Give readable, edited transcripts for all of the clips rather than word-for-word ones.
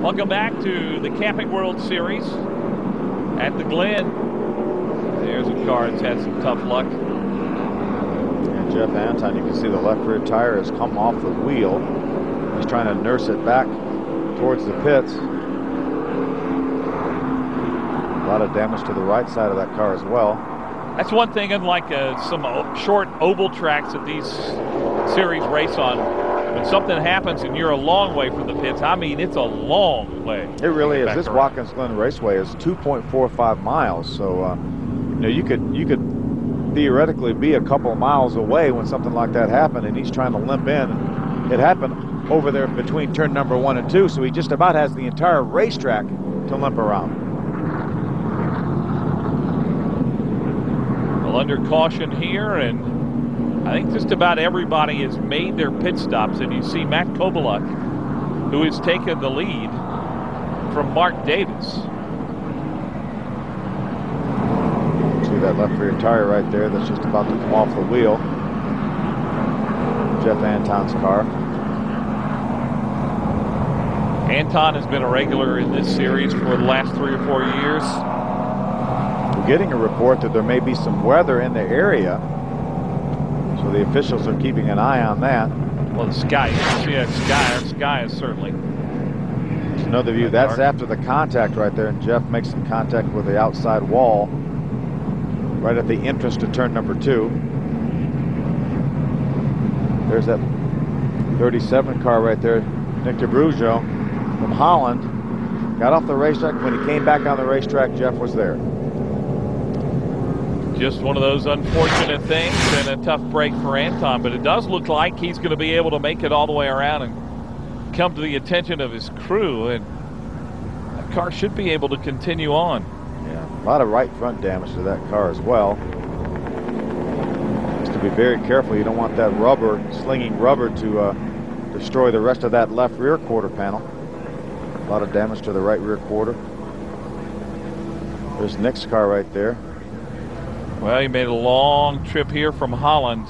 Welcome back to the Camping World Series at the Glen. There's a car that's had some tough luck. And Jeff Anton, you can see the left rear tire has come off the wheel. He's trying to nurse it back towards the pits. A lot of damage to the right side of that car as well. That's one thing, unlike some short oval tracks that these series race on. When something happens and you're a long way from the pits, I mean, it's a long way. It really is. This Watkins Glen Raceway is 2.45 miles, so you know, you could theoretically be a couple of miles away when something like that happened, and he's trying to limp in. It happened over there between turn number 1 and 2, so he just about has the entire racetrack to limp around. Well, under caution here, and I think just about everybody has made their pit stops, and you see Matt Kobaluk, who has taken the lead from Mark Davis. See that left rear tire right there that's just about to come off the wheel. Jeff Anton's car. Anton has been a regular in this series for the last 3 or 4 years. We're getting a report that there may be some weather in the area, so the officials are keeping an eye on that. Well, the sky, you can see that sky. Our sky is certainly. Another view, that's after the contact right there, and Jeff makes some contact with the outside wall right at the entrance to turn number 2. There's that 37 car right there, Nick DeBrujo from Holland. Got off the racetrack. When he came back on the racetrack, Jeff was there. Just one of those unfortunate things and a tough break for Anton, but it does look like he's going to be able to make it all the way around and come to the attention of his crew, and that car should be able to continue on. Yeah, a lot of right front damage to that car as well. Just to be very careful, you don't want that rubber, slinging rubber, to destroy the rest of that left rear quarter panel. A lot of damage to the right rear quarter. There's Nick's car right there. Well, he made a long trip here from Holland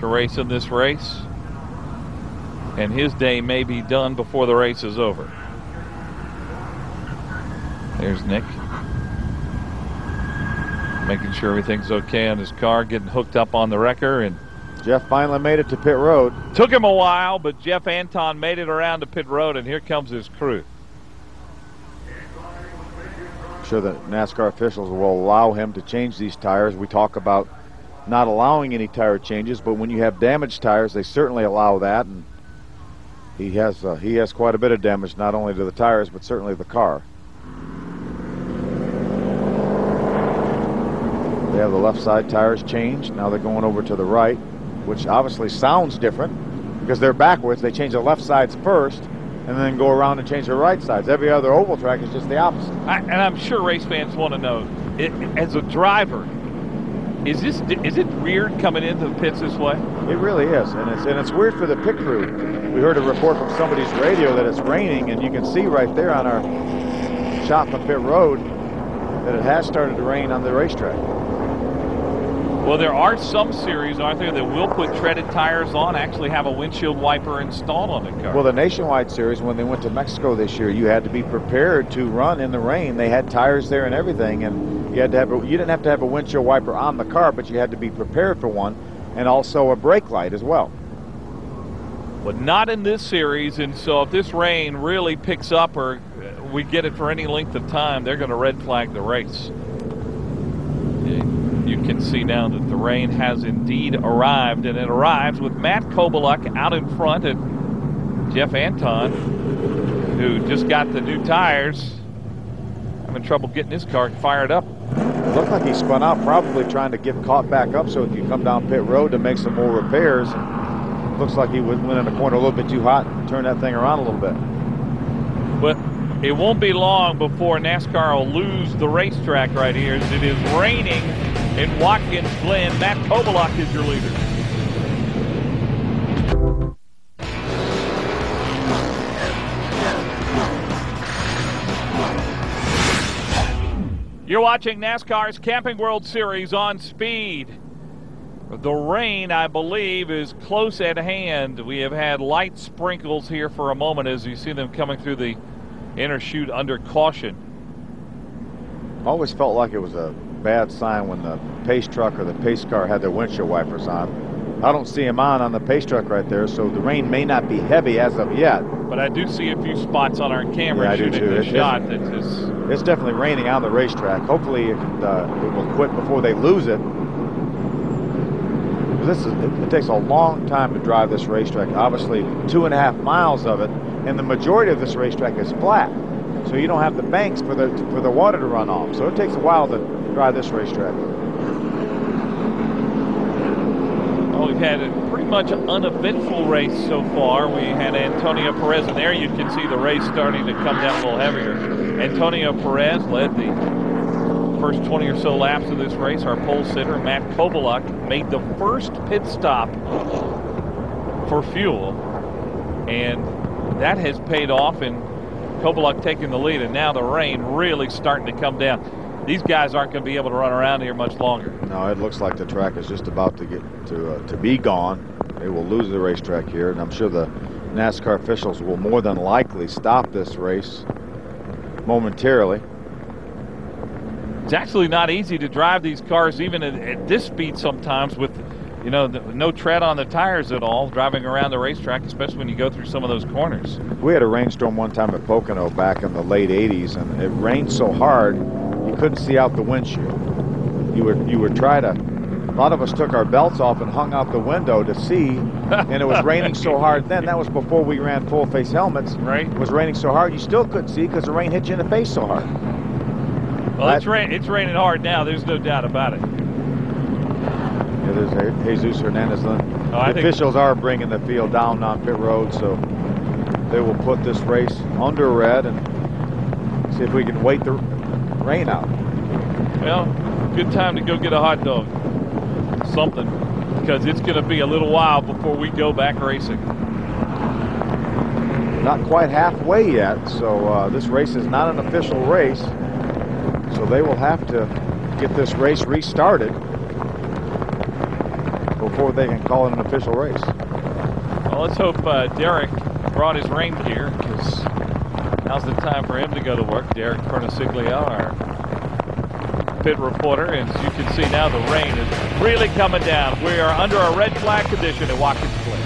to race in this race, and his day may be done before the race is over. There's Nick, making sure everything's okay on his car, getting hooked up on the wrecker, and Jeff finally made it to pit road. Took him a while, but Jeff Anton made it around to pit road, and here comes his crew. Sure that NASCAR officials will allow him to change these tires. We talk about not allowing any tire changes, but when you have damaged tires, they certainly allow that, and he has quite a bit of damage, not only to the tires but certainly the car. They have the left side tires changed. Now they're going over to the right, which obviously sounds different because they're backwards. They change the left sides first and then go around and change the right sides. Every other oval track is just the opposite. And I'm sure race fans want to know, as a driver, is it weird coming into the pits this way? It really is, and it's weird for the pit crew. We heard a report from somebody's radio that it's raining, and you can see right there on our shot from pit road that it has started to rain on the racetrack. Well, there are some series, aren't there, that will put treaded tires on, actually have a windshield wiper installed on the car. Well, the Nationwide Series, when they went to Mexico this year, you had to be prepared to run in the rain. They had tires there and everything, and you didn't have to have a windshield wiper on the car, but you had to be prepared for one, and also a brake light as well. But not in this series, and so if this rain really picks up or we get it for any length of time, they're going to red flag the race. You can see now that the rain has indeed arrived, and it arrives with Matt Kobaluk out in front and Jeff Anton, who just got the new tires, having trouble getting his car fired up. It looked like he spun out, probably trying to get caught back up so he could come down pit road to make some more repairs. And looks like he went in the corner a little bit too hot and turned that thing around a little bit. But it won't be long before NASCAR will lose the racetrack right here, as it is raining in Watkins Glen. Matt Kobaluk is your leader. You're watching NASCAR's Camping World Series on Speed. The rain, I believe, is close at hand. We have had light sprinkles here for a moment as you see them coming through the enter chute under caution. Always felt like it was a bad sign when the pace truck or the pace car had their windshield wipers on. I don't see them on the pace truck right there, so the rain may not be heavy as of yet. But I do see a few spots on our camera Yeah, shooting the shot. It's definitely raining on the racetrack. Hopefully it will quit before they lose it. It takes a long time to drive this racetrack. Obviously 2.5 miles of it, and the majority of this racetrack is flat. So you don't have the banks for the water to run off. So it takes a while to drive this racetrack. Well, we've had a pretty much uneventful race so far. We had Antonio Perez, and there you can see the race starting to come down a little heavier. Antonio Perez led the first 20 or so laps of this race. Our pole sitter, Matt Kobaluk, made the first pit stop for fuel, and that has paid off, and Kobaluk taking the lead, and now the rain really starting to come down. These guys aren't going to be able to run around here much longer. No, it looks like the track is just about to get to be gone. They will lose the racetrack here, and I'm sure the NASCAR officials will more than likely stop this race momentarily. It's actually not easy to drive these cars even at this speed sometimes with, you know, no tread on the tires at all, driving around the racetrack, especially when you go through some of those corners. We had a rainstorm one time at Pocono back in the late 80s, and it rained so hard you couldn't see out the windshield. You would try to, a lot of us took our belts off and hung out the window to see, and it was raining so hard then. That was before we ran full face helmets. Right. It was raining so hard you still couldn't see because the rain hit you in the face so hard. Well, it's raining hard now. There's no doubt about it. Yeah, there's Jesus Hernandez. The officials are bringing the field down on pit road, so they will put this race under red and see if we can wait the rain out. Well, good time to go get a hot dog. Something, because it's going to be a little while before we go back racing. Not quite halfway yet, so this race is not an official race. So they will have to get this race restarted before they can call it an official race. Well, let's hope Derek brought his rain gear, because now's the time for him to go to work. Derek Perniciglio, our pit reporter, and as you can see now, the rain is really coming down. We are under a red flag condition at Watkins Glen.